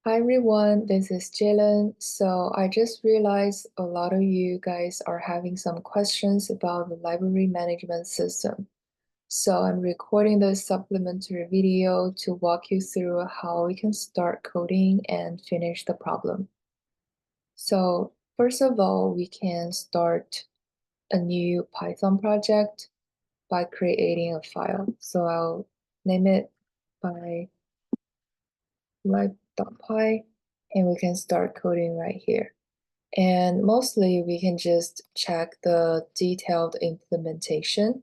Hi everyone, this is Jalen. So I just realized a lot of you guys are having some questions about the library management system. So I'm recording this supplementary video to walk you through how we can start coding and finish the problem. So first of all, we can start a new Python project by creating a file. So I'll name it by lib.py and we can start coding right here. And mostly we can just check the detailed implementation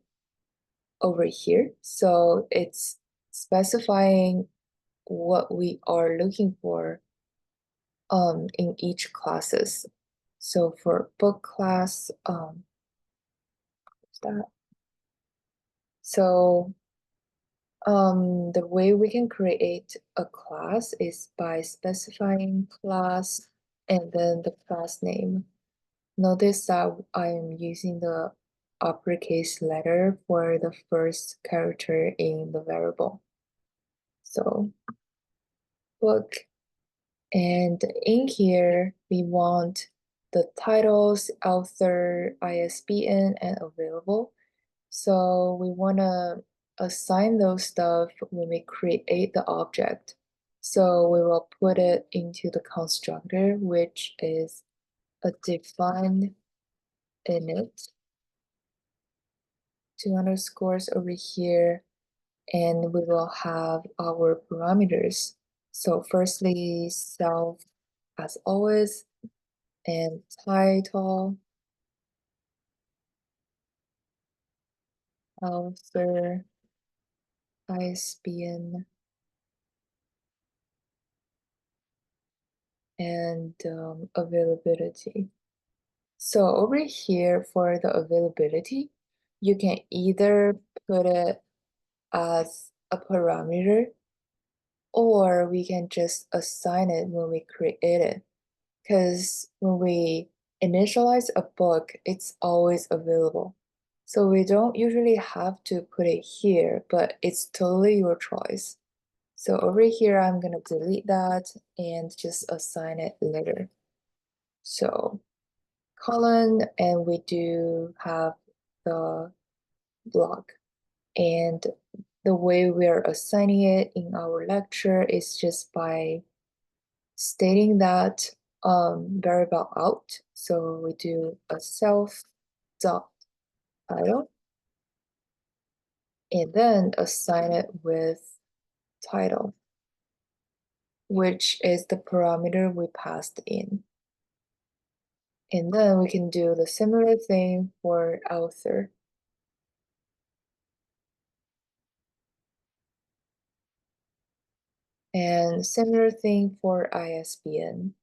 over here. So it's specifying what we are looking for in each classes. So for book class, what's that? So the way we can create a class is by specifying class and then the class name. Notice that I'm using the uppercase letter for the first character in the variable. So book, and in here we want the titles, author, ISBN, and available. So we want to assign those stuff when we create the object. So we will put it into the constructor, which is a define init, two underscores over here, and we will have our parameters. So firstly, self as always, and title, author, ISBN, and availability. So over here for the availability, you can either put it as a parameter or we can just assign it when we create it. Because when we initialize a book, it's always available. So we don't usually have to put it here, but it's totally your choice. So over here, I'm gonna delete that and just assign it later. So colon, and we do have the block. And the way we are assigning it in our lecture is just by stating that variable out. So we do a self dot title and then assign it with title, which is the parameter we passed in. And then we can do the similar thing for author. And similar thing for ISBN.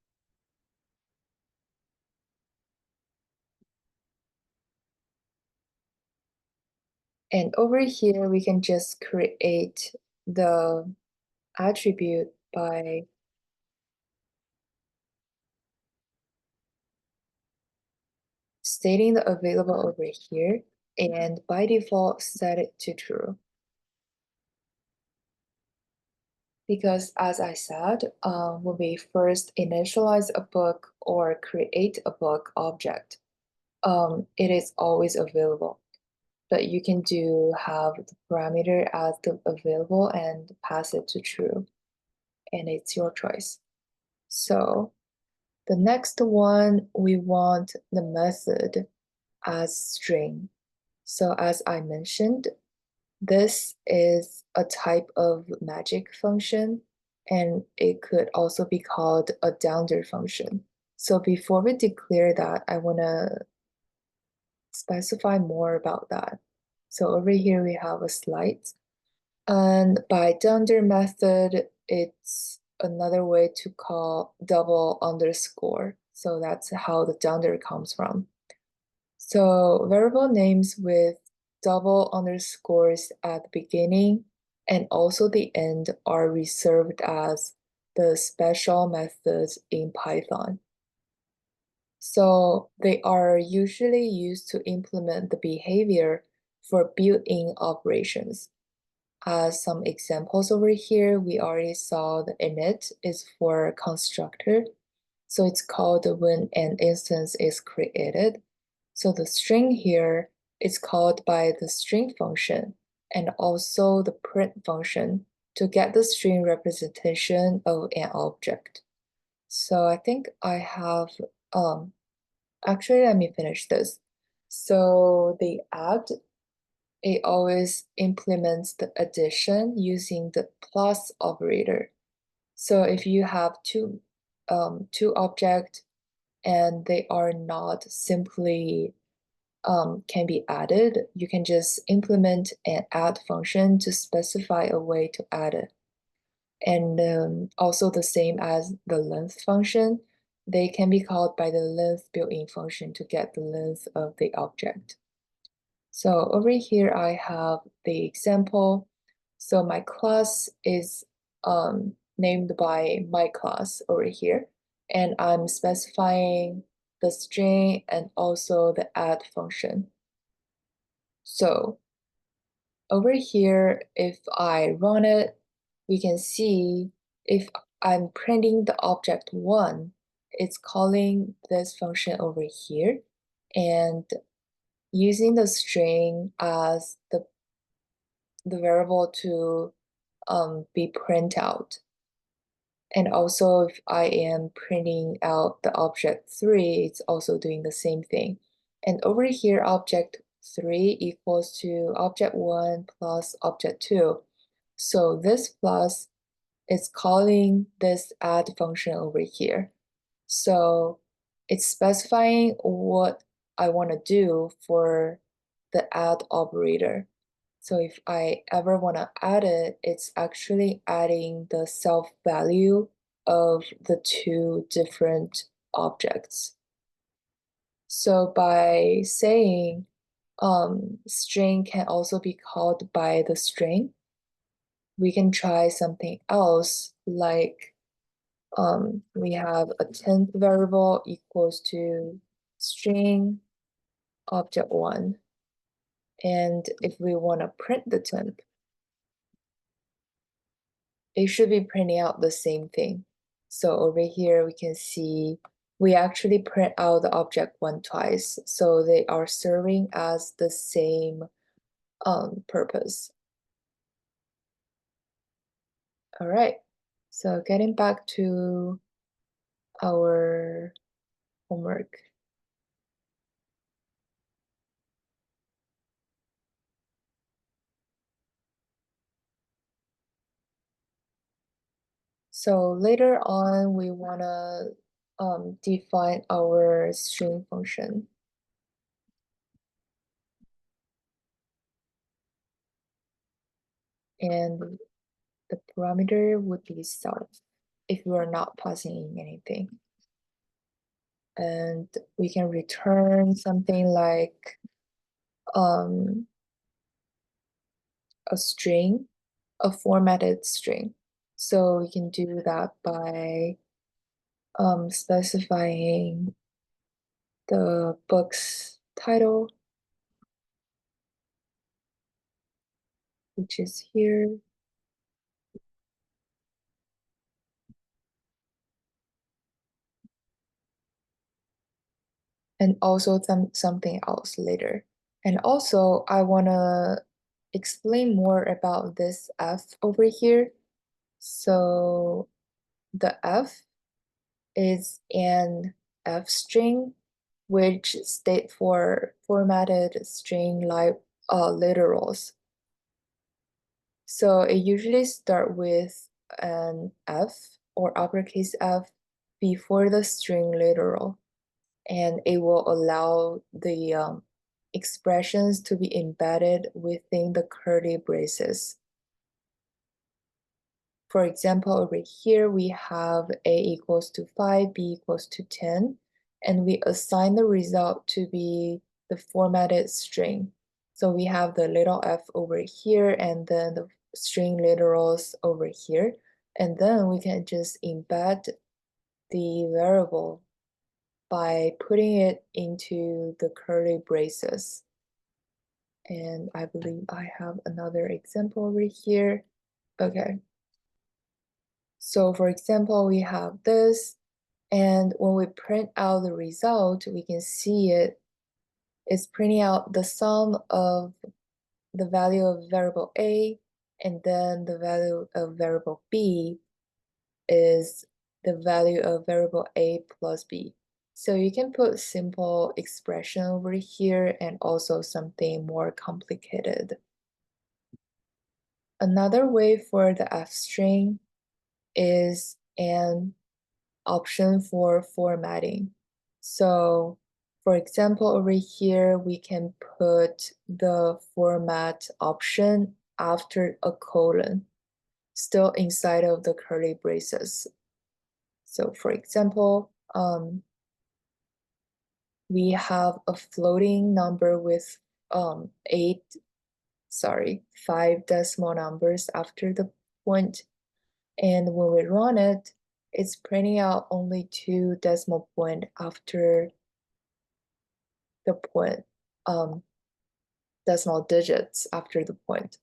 And over here, we can just create the attribute by stating the available over here, and by default, set it to true. Because as I said, when we first initialize a book or create a book object, it is always available. But you can have the parameter as the available and pass it to true, and it's your choice. So the next one, we want the method as string. So as I mentioned, this is a type of magic function, and it could also be called a downder function. So before we declare that, I want to specify more about that. So over here we have a slide. And by downder method, it's another way to call double underscore. So that's how the downder comes from. So variable names with double underscores at the beginning and also the end are reserved as the special methods in Python. So they are usually used to implement the behavior for built-in operations. as some examples over here, we already saw the init is for constructor. So it's called when an instance is created. So the string here is called by the string function and also the print function to get the string representation of an object. So I think I have, actually, let me finish this. So the add, it always implements the addition using the plus operator. So if you have two objects and they are not simply can be added, you can just implement an add function to specify a way to add it. And also the same as the length function, they can be called by the length built-in function to get the length of the object. So over here, I have the example. So my class is named by my class over here, and I'm specifying the string and also the add function. So over here, if I run it, we can see if I'm printing the object 1, it's calling this function over here and using the string as the variable to be print out. And also if I am printing out the object 3, it's also doing the same thing. And over here, object 3 equals to object 1 plus object 2. So this plus is calling this add function over here. So it's specifying what I want to do for the add operator. So if I ever want to add it, it's actually adding the self value of the two different objects. So by saying string can also be called by the string, we can try something else like we have a temp variable equals to string object 1. And if we want to print the temp, it should be printing out the same thing. So over here, we can see we actually print out the object 1 twice. So they are serving as the same purpose. All right, so getting back to our homework. So later on, we want to define our string function. And the parameter would be self if we are not passing in anything. And we can return something like a string, a formatted string. So we can do that by specifying the book's title, which is here. And also something else later. And also, I want to explain more about this F over here. So the F is an F string, which state for formatted string like literals. So it usually start with an F or uppercase F before the string literal, and it will allow the expressions to be embedded within the curly braces. For example, over here, we have A equals to 5, B equals to 10, and we assign the result to be the formatted string. So we have the little f over here and then the string literals over here. And then we can just embed the variable by putting it into the curly braces. And I believe I have another example over here. Okay. So for example, we have this, and when we print out the result, we can see it's printing out the sum of the value of variable A, and then the value of variable B is the value of variable A plus B. So you can put simple expression over here and also something more complicated. Another way for the F string is an option for formatting. So for example, over here, we can put the format option after a colon, still inside of the curly braces. So for example, we have a floating number with five decimal numbers after the point. And when we run it, it's printing out only two decimal point after the point, decimal digits after the point.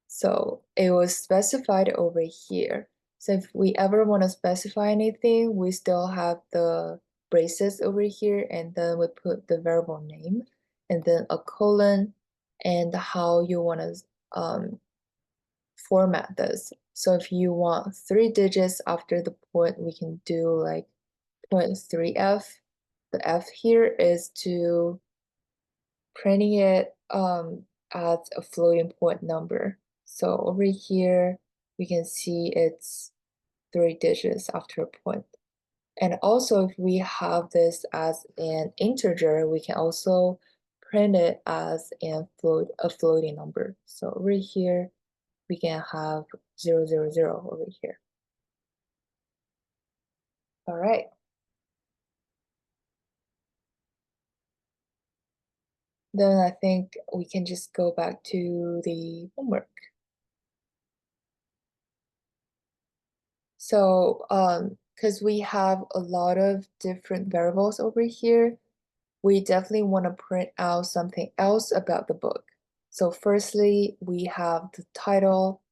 So it was specified over here. So if we ever want to specify anything, we still have the braces over here, and then we put the variable name, and then a colon, and how you want to format this. So if you want 3 digits after the point, we can do like 0.3f. The f here is to printing it as a floating point number. So over here, we can see it's 3 digits after a point. And also, if we have this as an integer, we can also print it as a floating number. So over here, we can have 000 over here. All right. Then I think we can just go back to the homework. So, because we have a lot of different variables over here, we definitely want to print out something else about the book. So firstly, we have the title,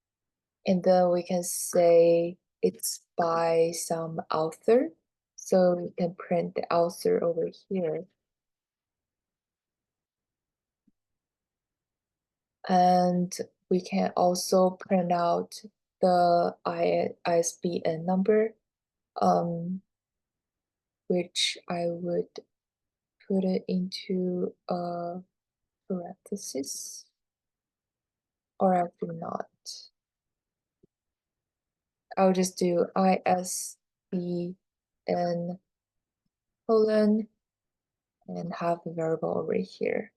and then we can say it's by some author. So we can print the author over here. And we can also print out the ISBN number, which I would put it into a parenthesis, or actually not. I'll just do ISBN colon and have the variable over here.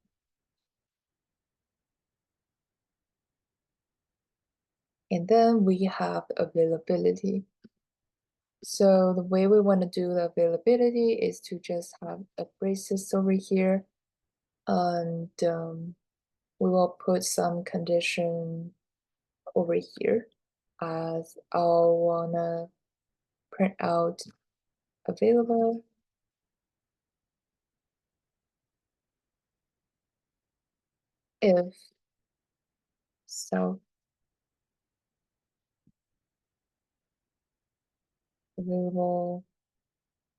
And then we have the availability. So the way we want to do the availability is to just have a braces over here, and we will put some condition over here as I'll wanna print out available if self available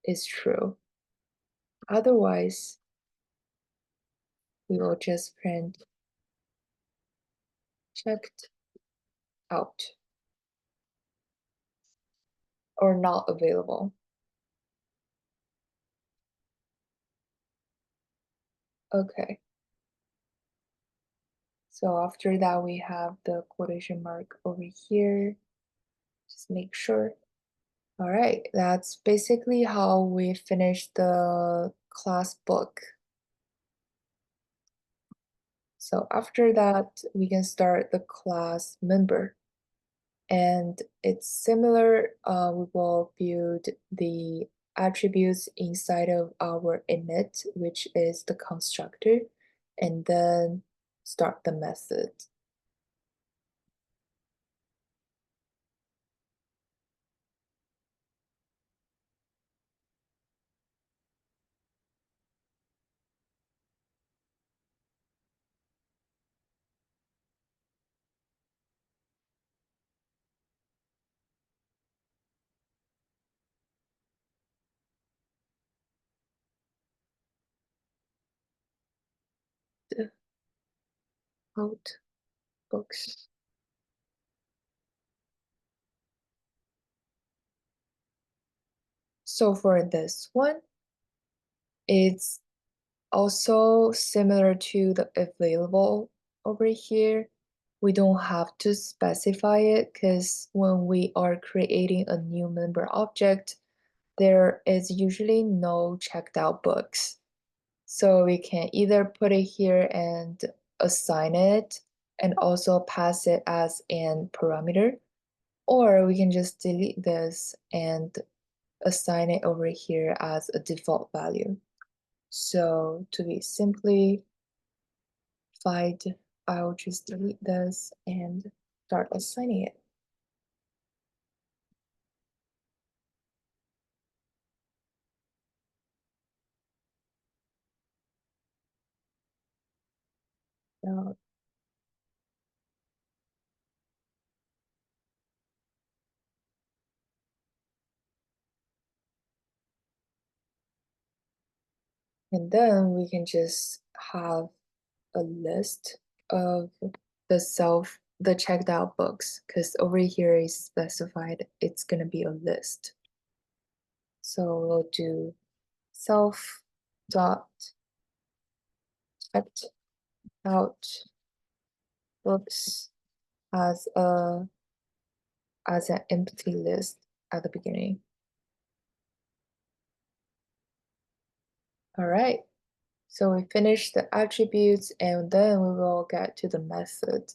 is true. Otherwise, we will just print checked out or not available. Okay. So after that, we have the quotation mark over here. Just make sure. All right, that's basically how we finish the class book. So after that, we can start the class member. And it's similar, we will build the attributes inside of our init, which is the constructor, and then start the method. out books. So for this one, it's also similar to the available over here. We don't have to specify it because when we are creating a new member object, there is usually no checked out books. So we can either put it here and assign it and also pass it as an parameter, or we can just delete this and assign it over here as a default value. So to be simplified, I'll just delete this and start assigning it. So, and then we can just have a list of the checked out books, because over here is specified it's gonna be a list. So we'll do self dot checked out books as an empty list at the beginning. All right. So we finished the attributes and then we will get to the method.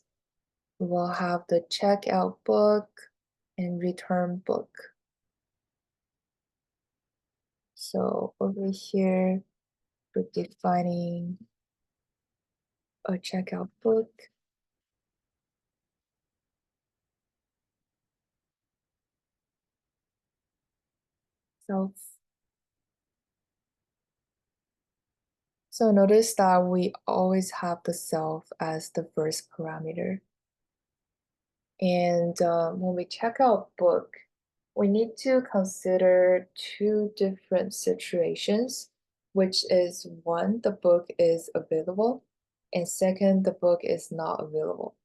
We will have the checkout book and return book. So over here, we're defining a checkout book. Self. So notice that we always have the self as the first parameter. And when we check out book, we need to consider two different situations, which is one, the book is available, and second, the book is not available.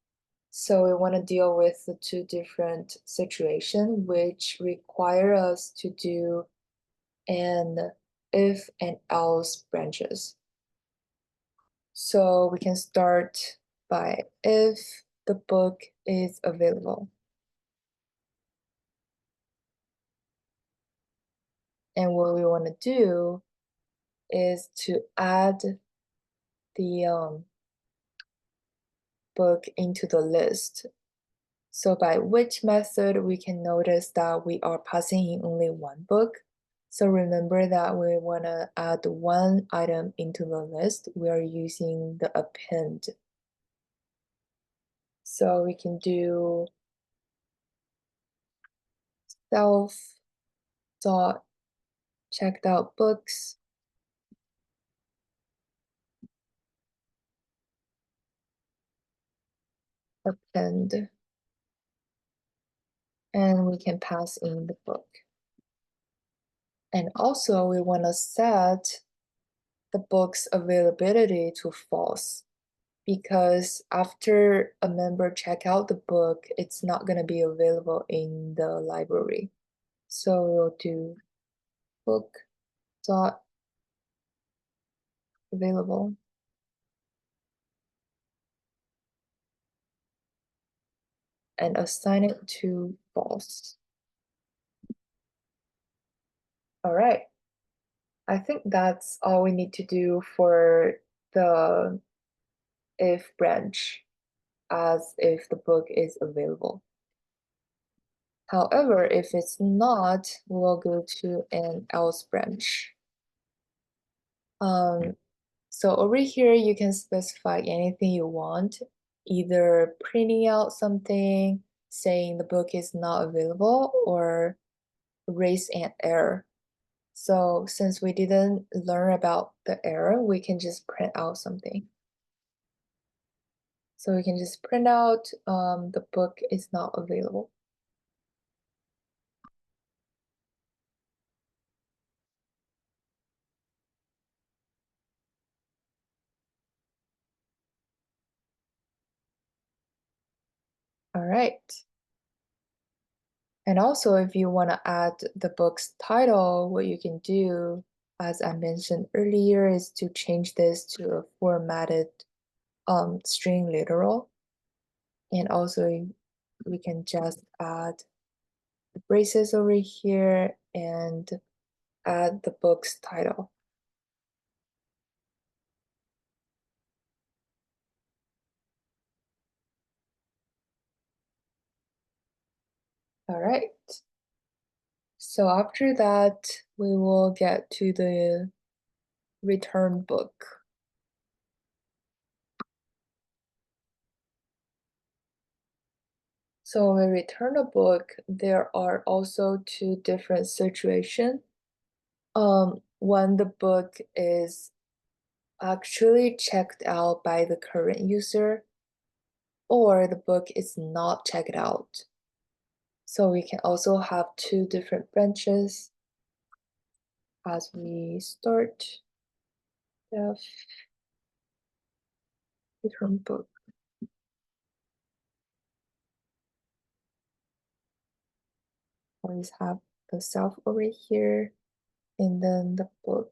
So we want to deal with the two different situations, which require us to do an if and else branches. So we can start by if the book is available. And what we want to do is to add the book into the list. So by which method we can notice that we are passing in only one book. So remember that we want to add one item into the list. We are using the append. So we can do self dot checked out books append, and we can pass in the book. And also we want to set the book's availability to false, because after a member check out the book, it's not going to be available in the library. So we'll do book dot available, and assign it to false. All right. I think that's all we need to do for the if branch, as if the book is available. However, if it's not, we'll go to an else branch. So over here, you can specify anything you want, either printing out something, saying the book is not available, or raise an error. So since we didn't learn about the error, we can just print out something. So we can just print out the book is not available. right. And also, if you want to add the book's title, what you can do, as I mentioned earlier, is to change this to a formatted string literal. And also, we can just add the braces over here and add the book's title. All right. So after that, we will get to the return book. So when we return a book, there are also two different situations. When the book is actually checked out by the current user, or the book is not checked out. So we can also have two different branches as we start the return book. Always have the self over here and then the book.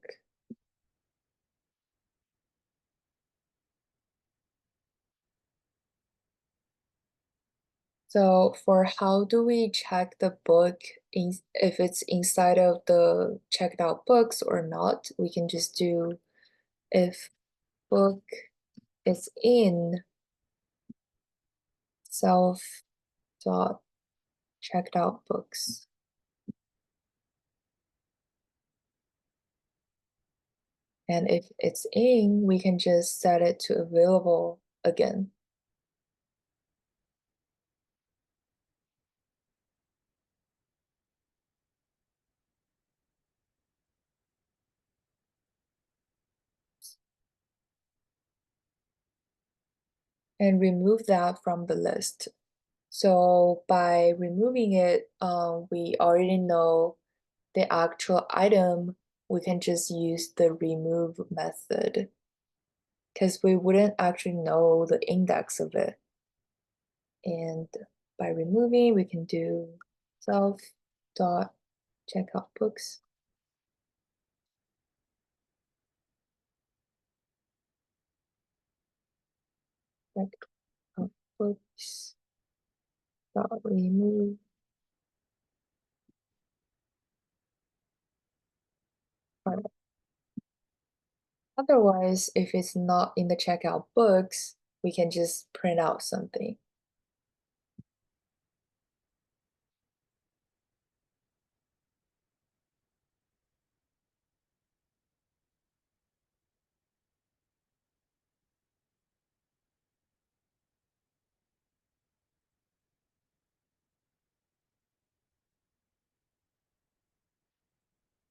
So for how do we check the book if it's inside of the checked out books or not, we can just do if book is in self dot checked out books. And if it's in, we can just set it to available again. And remove that from the list. So by removing it, we already know the actual item. We can just use the remove method because we wouldn't actually know the index of it. And by removing, we can do self dot checkout books. Checkout books dot remove. Otherwise, if it's not in the checkout books, we can just print out something.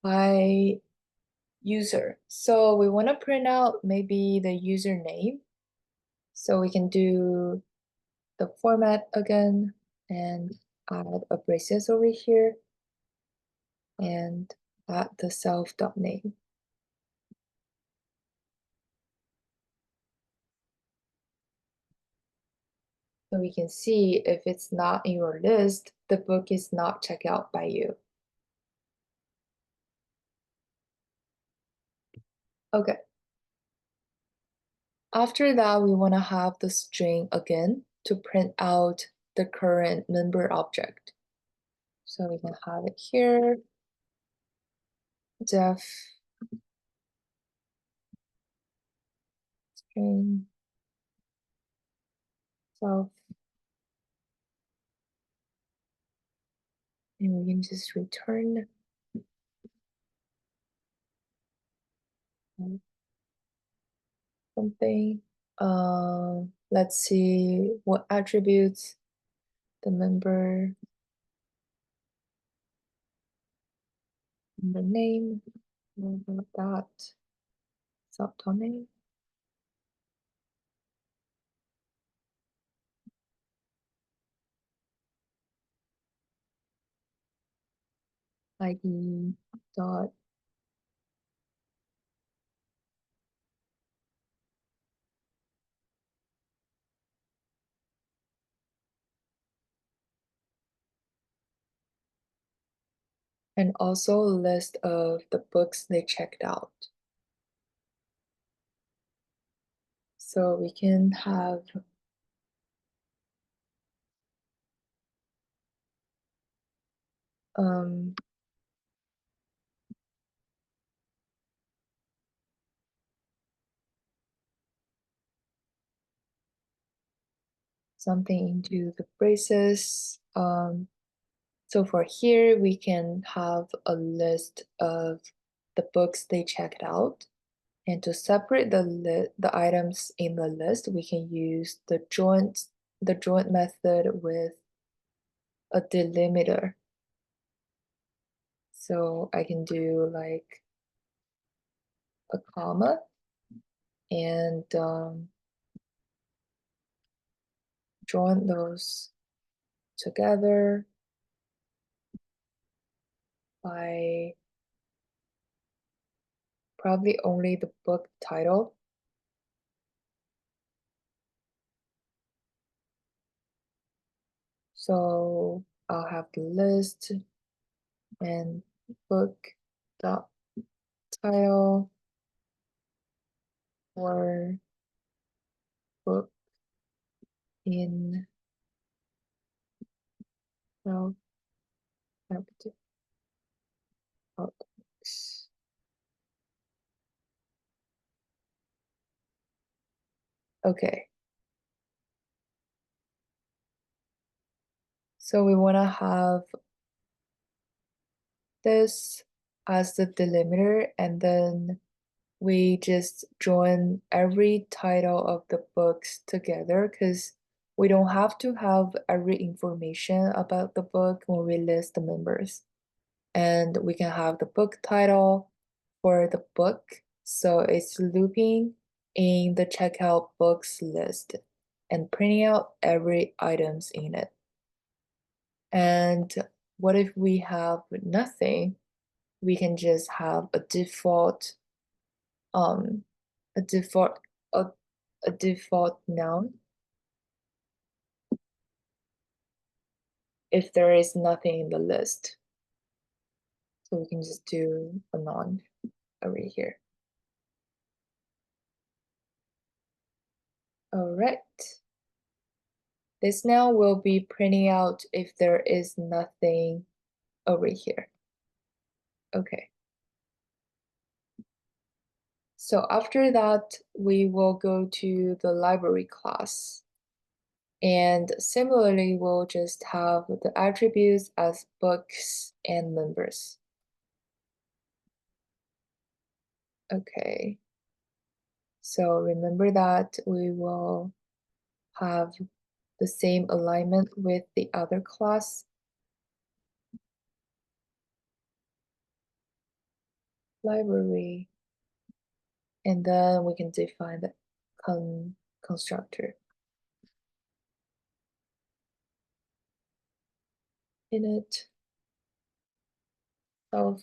By user. So we want to print out maybe the username. So we can do the format again and add a braces over here and add the self.name. So we can see if it's not in your list, the book is not checked out by you. Okay. After that, we want to have the string again to print out the current member object. So we can have it here, def string self, and we can just return something. Let's see what attributes the member, the name, that subdomain. ID dot and also a list of the books they checked out. So we can have um, something into the braces. So for here, we can have a list of the books they checked out. And to separate the items in the list, we can use the joint method with a delimiter. So I can do like a comma and join those together by probably only the book title. So I'll have the list and book dot title or book in self-captive topics. Okay, so we want to have this as the delimiter, and then we just join every title of the books together because we don't have to have every information about the book when we list the members. And we can have the book title for the book. So it's looping in the checkout books list and printing out every items in it. And what if we have nothing? We can just have um a default a, a default noun if there is nothing in the list. So we can just do a non over here. All right. This now will be printing out if there is nothing over here. Okay. So after that, we will go to the library class. And similarly, we'll just have the attributes as books and members. Okay. So remember that we will have the same alignment with the other class. Library. And then we can define the constructor. Init of.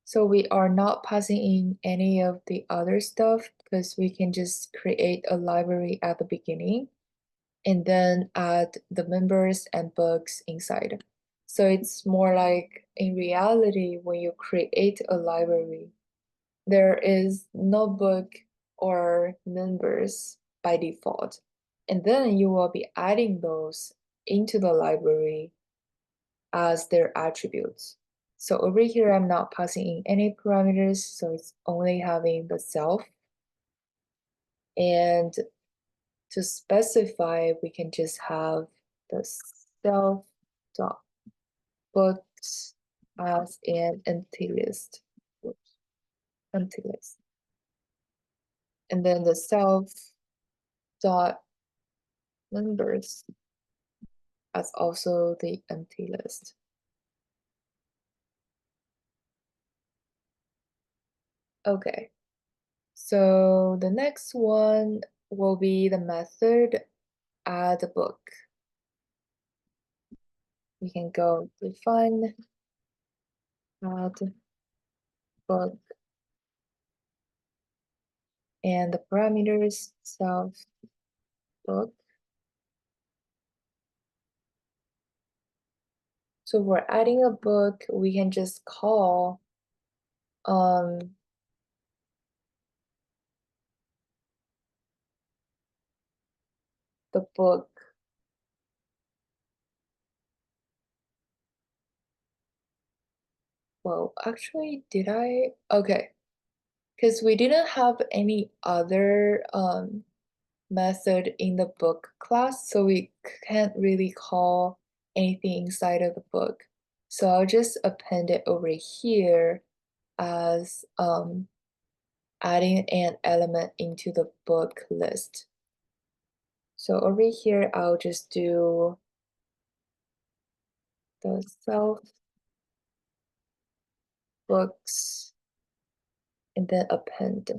So we are not passing in any of the other stuff because we can just create a library at the beginning and then add the members and books inside. So it's more like in reality, when you create a library, there is no book or members by default. And then you will be adding those into the library as their attributes. So over here, I'm not passing in any parameters, so it's only having the self. And to specify, we can just have the self dot books as an empty list. Empty list. And then the self dot members as also the empty list. Okay, so the next one will be the method add a book. We can go define add book and the parameters self book So for adding a book, we can just call um the book. Well, actually, did I? Okay, because we didn't have any other method in the book class, so we can't really call anything inside of the book. So I'll just append it over here as adding an element into the book list. So over here, I'll just do the self books and then append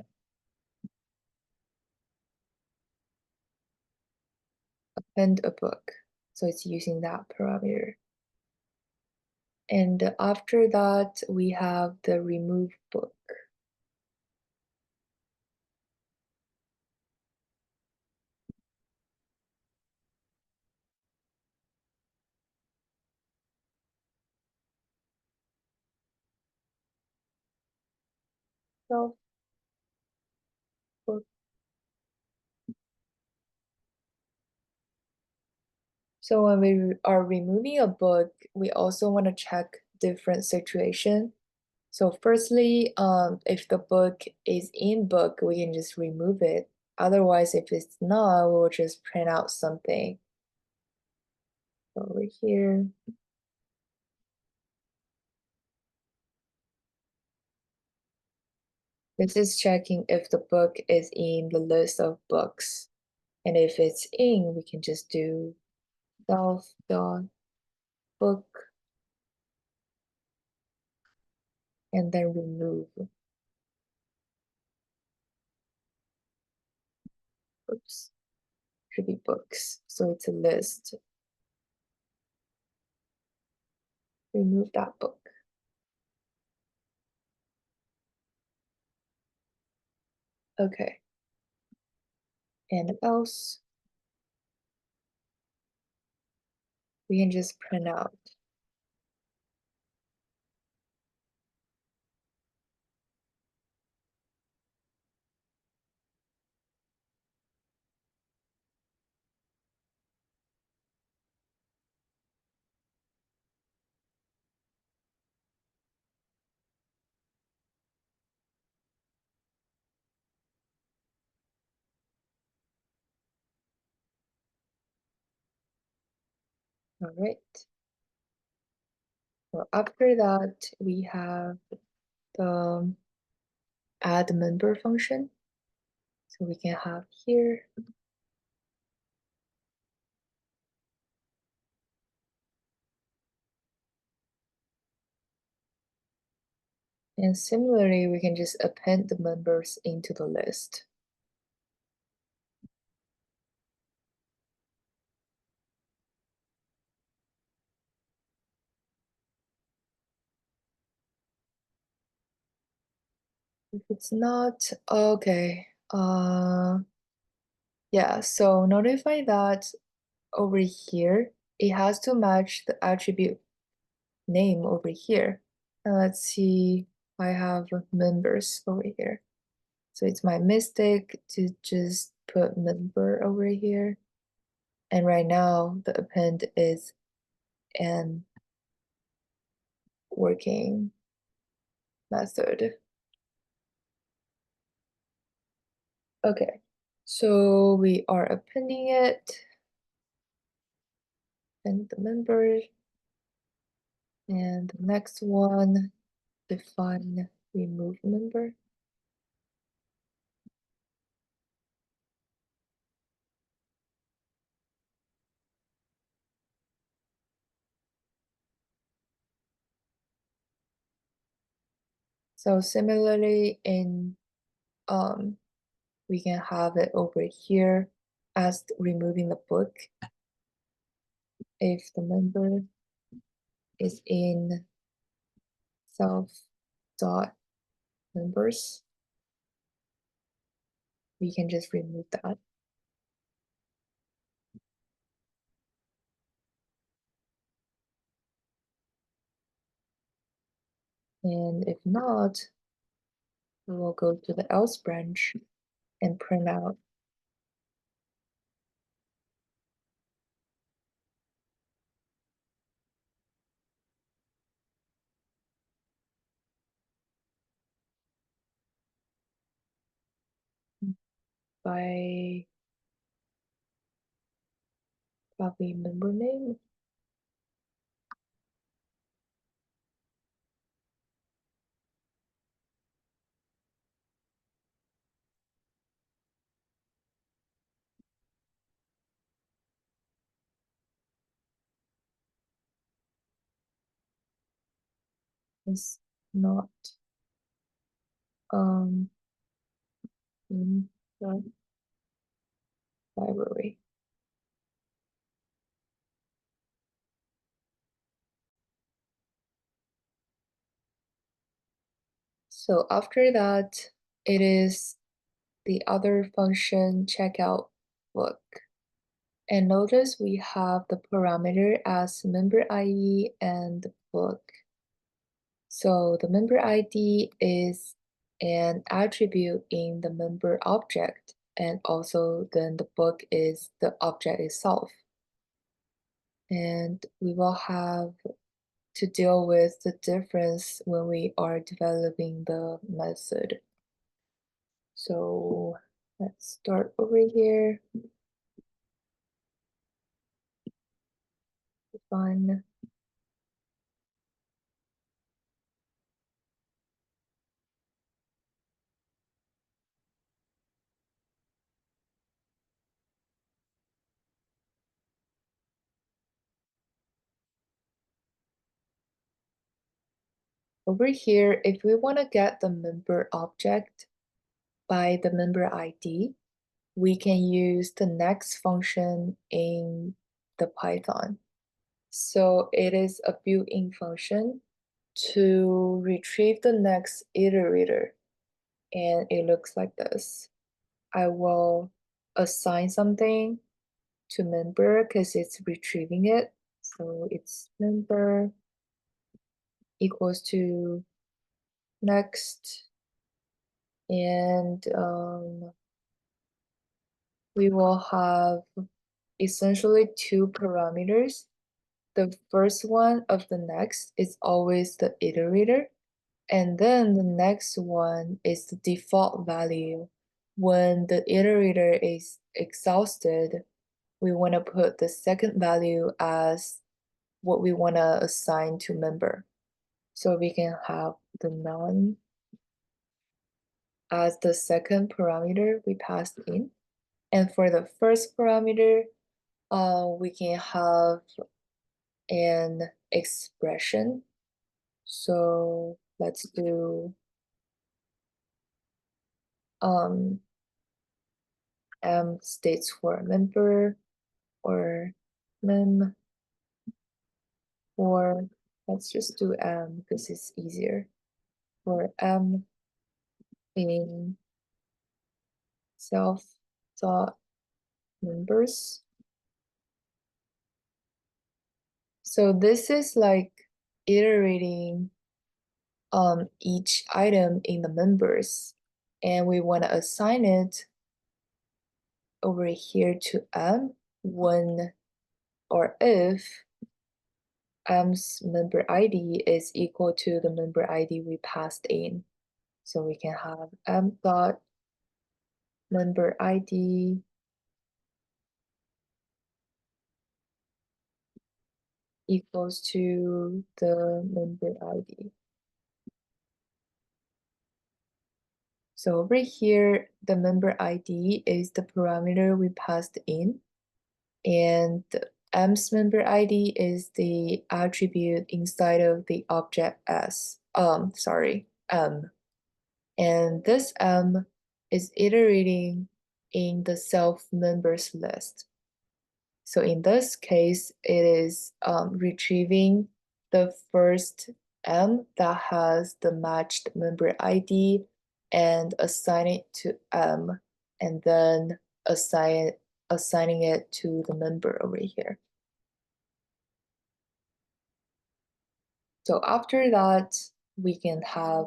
a book. So it's using that parameter. And after that, we have the remove book. Self book. So when we are removing a book, we also want to check different situation. So firstly, if the book is in book, we can just remove it. Otherwise, if it's not, we'll just print out something over here. This is checking if the book is in the list of books. And if it's in, we can just do self dot book and then remove. Oops, should be books. So it's a list. Remove that book. Okay. And else, we can just print out. All right. So after that, we have the add member function. So we can have here. And similarly, we can just append the members into the list. If it's not, okay. Yeah, so notify that over here, it has to match the attribute name over here. And let's see, I have members over here. So it's my mistake to just put member over here. And right now the append is an working method. Okay, so we are appending it and the member. And the next one, define remove member. So similarly in we can have it over here as removing the book if the member is in self dot members. We can just remove that. And if not, we will go to the else branch and print out. By probably member name. It's not um in the library. So after that, it is the other function checkout book. And notice we have the parameter as member ID and the book. So the member ID is an attribute in the member object, and also then the book is the object itself. And we will have to deal with the difference when we are developing the method. So let's start over here. Define. Over here, if we want to get the member object by the member ID, we can use the next function in the Python. So it is a built-in function to retrieve the next iterator. And it looks like this. I will assign something to member because it's retrieving it. So it's member equals to next. And we will have essentially two parameters. The first one of the next is always the iterator, and then the next one is the default value. When the iterator is exhausted, we want to put the second value as what we want to assign to member. So we can have the none as the second parameter we passed in. And for the first parameter, we can have an expression. So let's do m states for member or mem, or let's just do m because it's easier. For m in self dot members. So this is like iterating each item in the members, and we want to assign it over here to m when or if m's member ID is equal to the member ID we passed in. So we can have m dot member ID equals to the member ID. So over here, the member ID is the parameter we passed in, and m's member ID is the attribute inside of the object s. M. And this m is iterating in the self members list. So in this case, it is retrieving the first m that has the matched member ID and assign it to m, and then assigning it to the member over here. So after that, we can have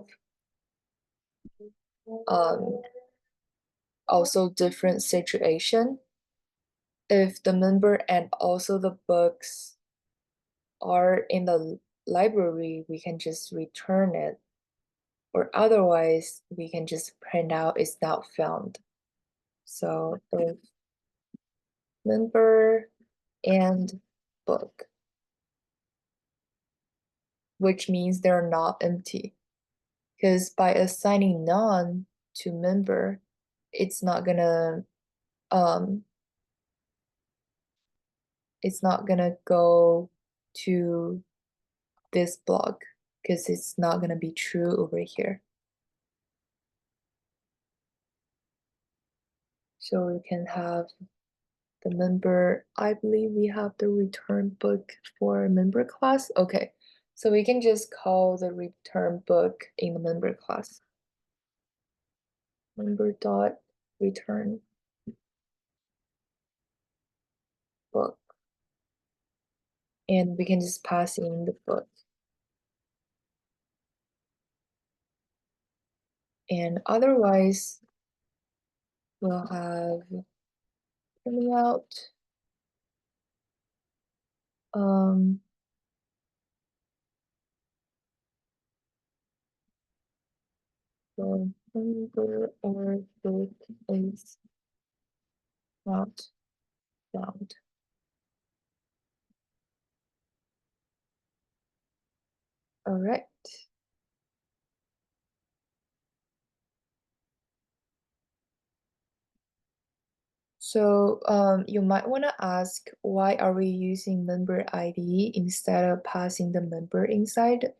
um, also different situation. If the member and also the books are in the library, we can just return it, or otherwise we can just print out it's not found. So if member and book, which means they're not empty, because by assigning none to member, it's not gonna um it's not gonna go to this block because it's not gonna be true over here. So we can have the member, I believe we have the return book for member class. Okay, so we can just call the return book in the member class. Member dot return book. And we can just pass in the book. And otherwise, we'll have coming out um the member or book is not found. All right. So you might want to ask, why are we using member ID instead of passing the member inside?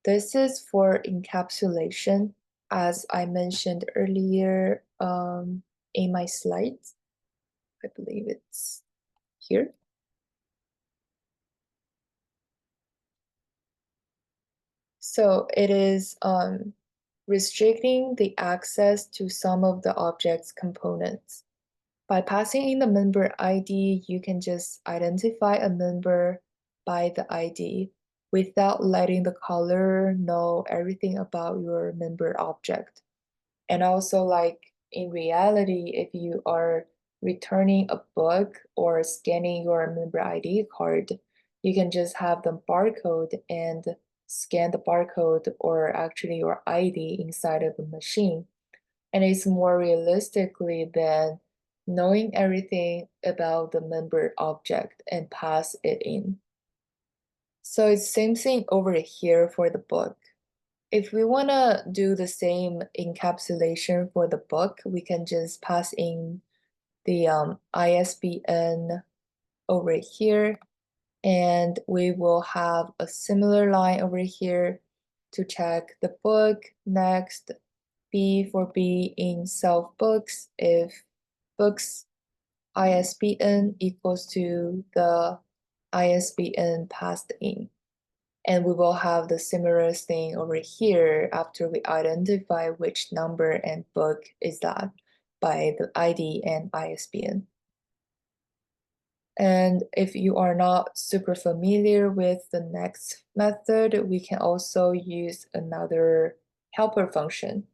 This is for encapsulation, as I mentioned earlier in my slides. I believe it's here. So it is restricting the access to some of the object's components. By passing in the member ID, you can just identify a member by the ID without letting the caller know everything about your member object. And also, like in reality, if you are returning a book or scanning your member ID card, you can just have the barcode and scan the barcode or actually your ID inside of the machine. And it's more realistically than knowing everything about the member object and pass it in. So it's same thing over here for the book. If we want to do the same encapsulation for the book, we can just pass in the ISBN over here, and we will have a similar line over here to check the book. Next, B for B in self books, if books ISBN equals to the ISBN passed in. And we will have the similar thing over here after we identify which number and book is that by the ID and ISBN. And if you are not super familiar with the next method, we can also use another helper function.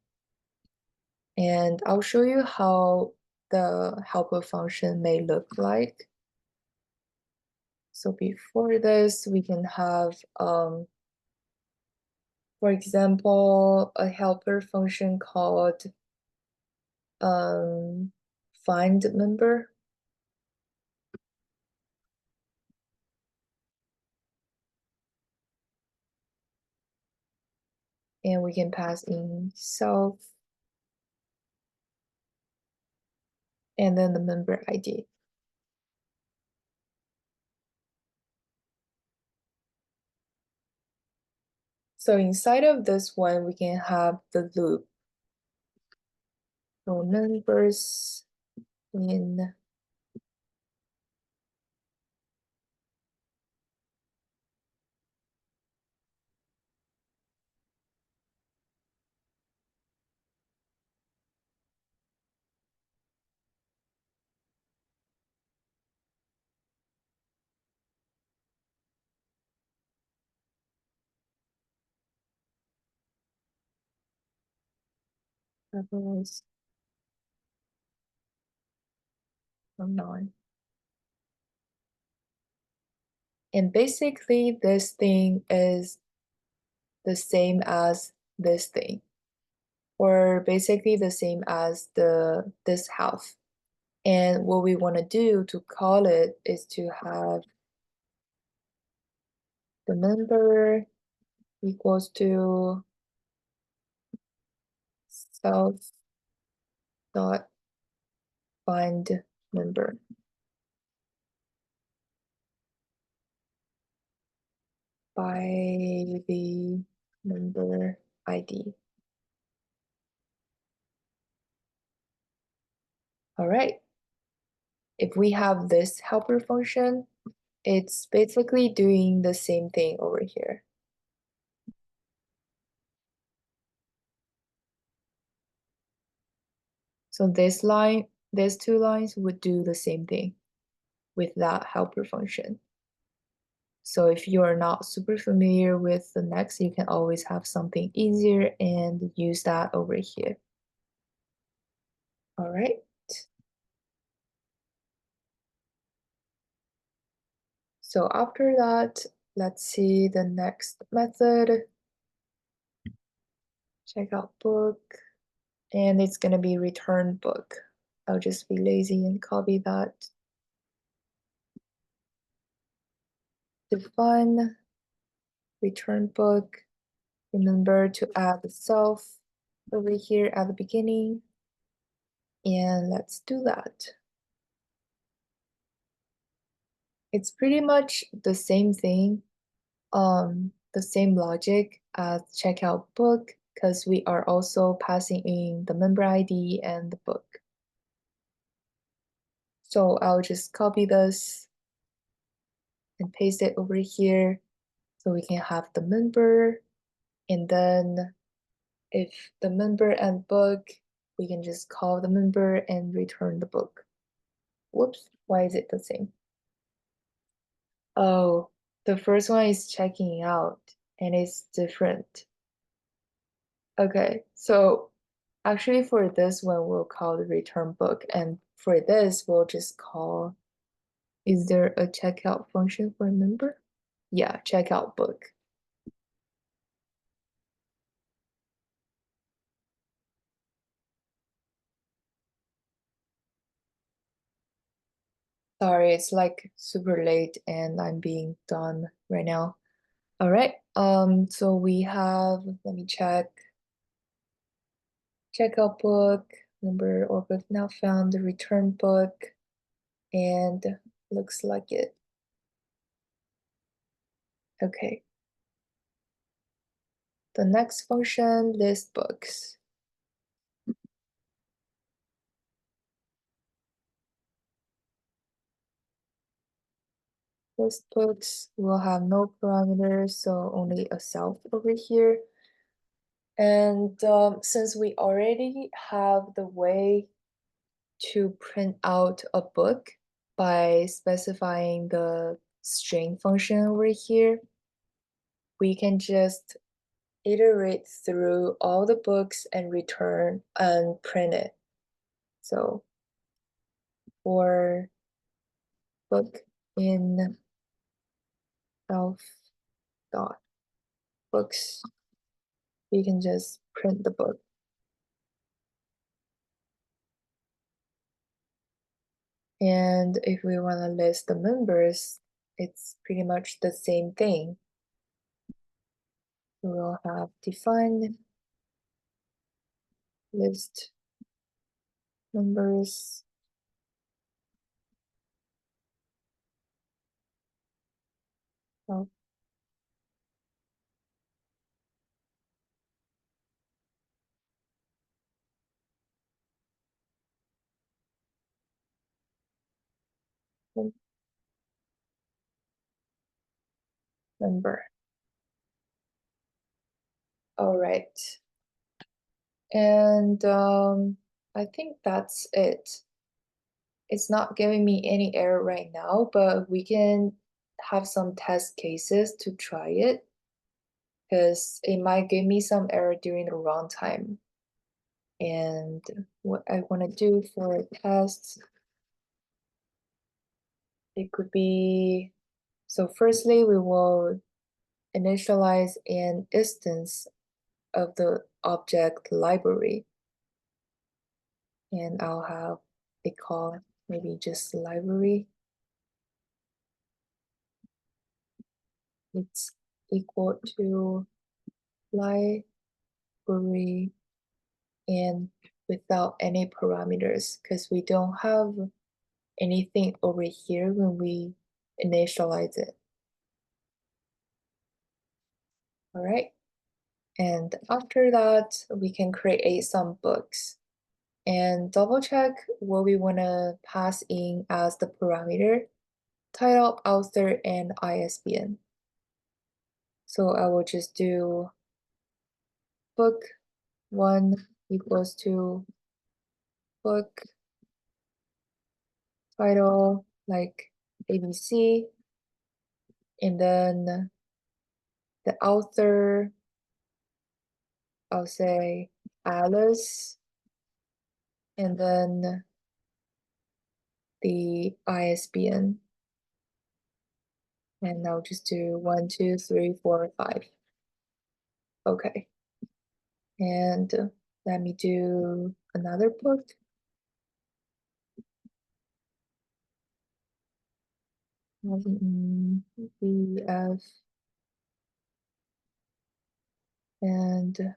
And I'll show you how the helper function may look like. So before this, we can have for example, a helper function called find member. And we can pass in self and then the member ID. So inside of this one, we can have the loop. So members in capitalize or non. And basically this thing is the same as this thing, or basically the same as this half. And what we want to do to call it is to have the member equals to self dot find member by the member ID. All right. If we have this helper function, it's basically doing the same thing over here. So this line, these two lines would do the same thing with that helper function. So if you are not super familiar with the next, you can always have something easier and use that over here. All right. So after that, let's see the next method. Check out book, and it's gonna be return book. I'll just be lazy and copy that. Define return book. Remember to add the self over here at the beginning. And let's do that. It's pretty much the same thing, the same logic as checkout book, because we are also passing in the member ID and the book. So I'll just copy this and paste it over here so we can have the member. And then if the member and book, we can just call the member and return the book. Whoops, why is it the same? Oh, the first one is checking out and it's different. Okay, so actually for this one, we'll call the return book. And for this, we'll just call, is there a checkout function for member? Yeah, checkout book. Sorry, it's like super late and I'm being done right now. All right, so we have, let me check, checkout book, number or book now found, the return book, and looks like it. Okay. The next function, list books. List books will have no parameters, so only a self over here. And since we already have the way to print out a book by specifying the string function over here, we can just iterate through all the books and return and print it. So for book in self dot books, we can just print the book. And if we want to list the members, it's pretty much the same thing. We'll have define list members of member. All right. And I think that's it. It's not giving me any error right now, but we can have some test cases to try it because it might give me some error during the runtime. And what I want to do for tests, it could be, so firstly, we will initialize an instance of the object library. And I'll have a call, maybe just library. It's equal to library and without any parameters because we don't have anything over here when we initialize it. All right. And after that, we can create some books and double check what we want to pass in as the parameter, title, author, and ISBN. So I will just do book 1 equals to book title, like ABC, and then the author, I'll say Alice, and then the ISBN, and I'll just do 1, 2, 3, 4, 5. Okay, and let me do another book. BF and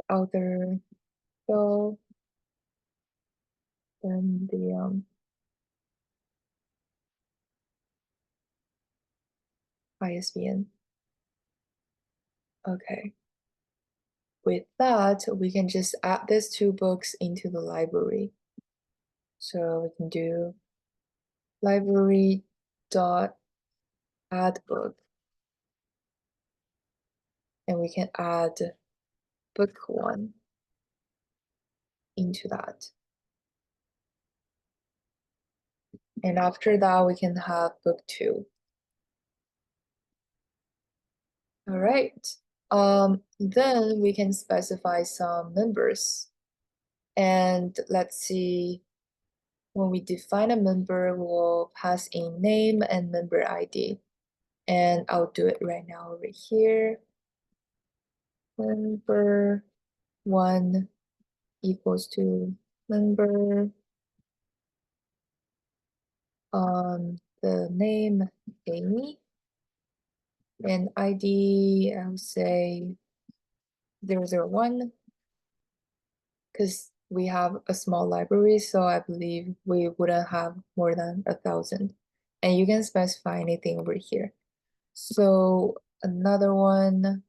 author Phil, then the ISBN. Okay. With that, we can just add these two books into the library. So we can do library dot add book, and we can add book 1 into that. And after that, we can have book 2. All right. Then we can specify some members. And let's see, when we define a member, we'll pass in name and member ID. And I'll do it right now over here. Member 1 equals to member, the name Amy, and ID, I'll say 001, because we have a small library, so I believe we wouldn't have more than 1,000. And you can specify anything over here. So another one,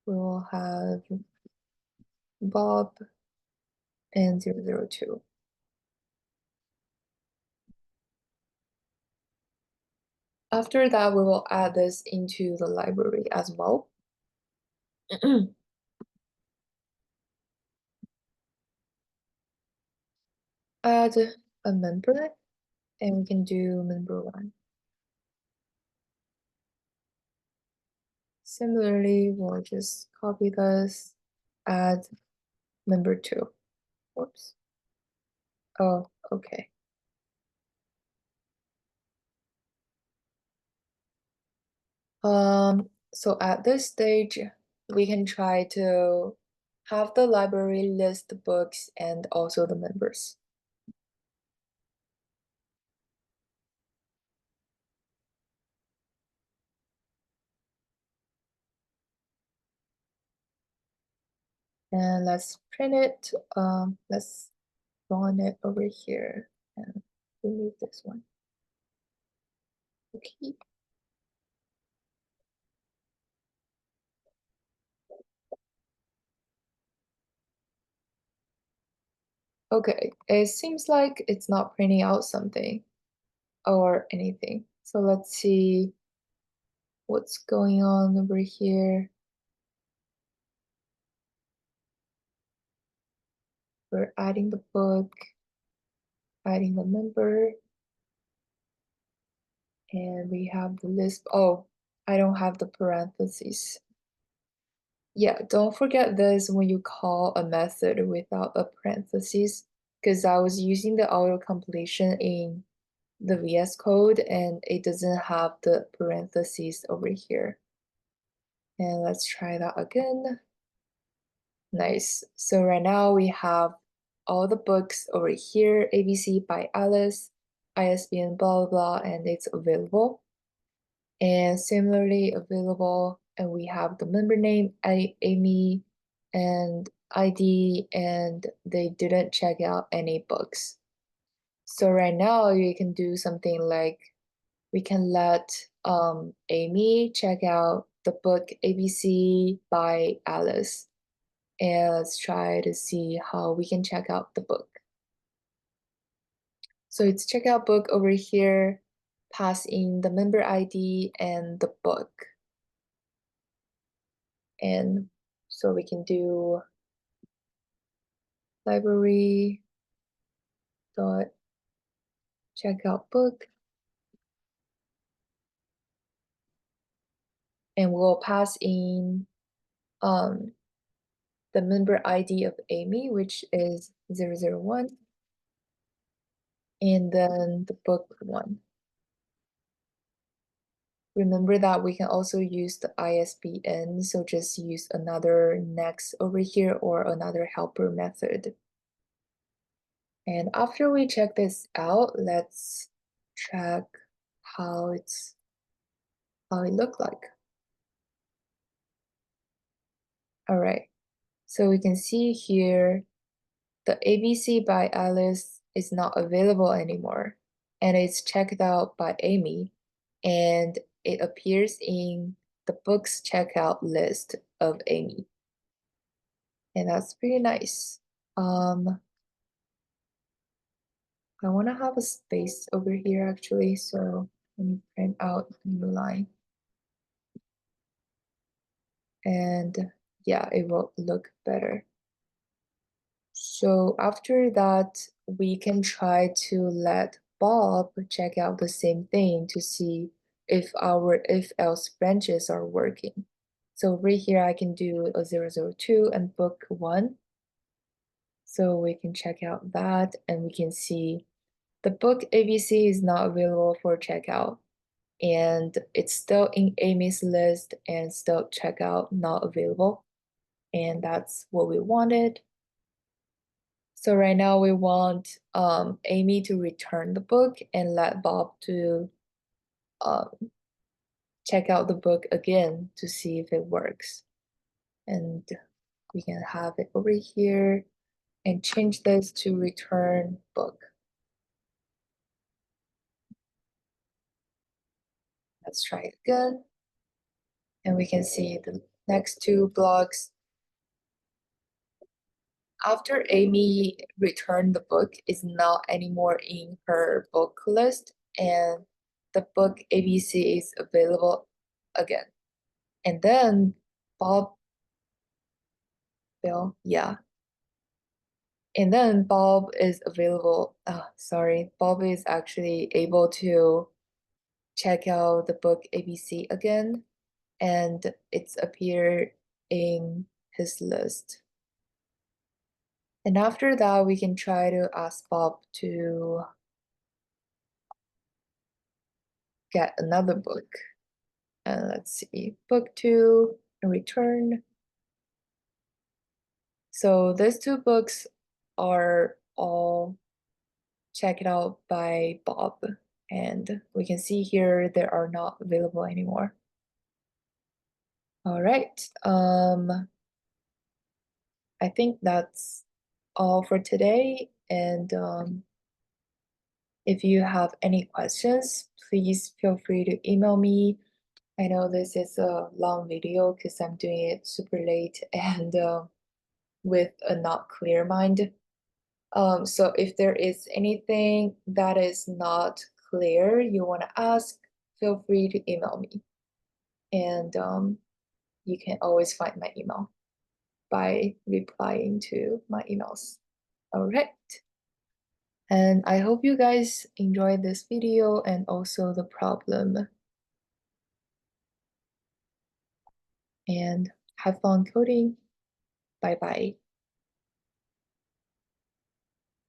we'll have Bob and 002. After that, we will add this into the library as well. Add a member, and we can do member 1. Similarly, we'll just copy this, add member 2. Whoops. Oh, okay. So at this stage, we can try to have the library list the books and also the members. And let's print it. Let's run it over here and remove this one. Okay. Okay, it seems like it's not printing out something or anything. So let's see what's going on over here. We're adding the book, adding the member, and we have the list. Oh, I don't have the parentheses. Yeah, don't forget this when you call a method without a parentheses, because I was using the auto completion in the VS Code and it doesn't have the parentheses over here. And let's try that again. Nice. So right now we have all the books over here, ABC by Alice, ISBN blah blah blah, and it's available. And similarly available, and we have the member name, Amy, and ID, and they didn't check out any books. So right now you can do something like we can let Amy check out the book ABC by Alice. And let's try to see how we can check out the book. So it's check out book over here, pass in the member ID and the book. And so we can do library dot checkout book, and we'll pass in the member ID of Amy, which is 001, and then the book one. Remember that we can also use the ISBN, so just use another next over here or another helper method. And after we check this out, let's check how it look like. All right, so we can see here the ABC by Alice is not available anymore, and it's checked out by Amy, and it appears in the books checkout list of Amy. And that's pretty nice. I want to have a space over here actually, so let me print out a new line. And yeah, it will look better. So after that, we can try to let Bob check out the same thing to see if our if-else branches are working. So over here, I can do a 002 and book one. So we can check out that and we can see the book ABC is not available for checkout and it's still in Amy's list and still checkout not available. And that's what we wanted. So right now we want Amy to return the book and let Bob to um, check out the book again to see if it works. And we can have it over here and change this to return book. Let's try it again. And we can see the next two blocks. After Amy returned the book is not anymore in her book list and the book ABC is available again. And then Bill, yeah. And then Bob is available. Sorry, Bob is actually able to check out the book ABC again and it's appeared in his list. And after that, we can try to ask Bob to get another book. And let's see, book two and return. So these two books are all checked out by Bob. And we can see here they are not available anymore. All right. I think that's all for today. And if you have any questions, please feel free to email me. I know this is a long video because I'm doing it super late and with a not clear mind. So if there is anything that is not clear you want to ask, feel free to email me. And you can always find my email by replying to my emails. All right. And I hope you guys enjoyed this video and also the problem. and have fun coding. Bye bye.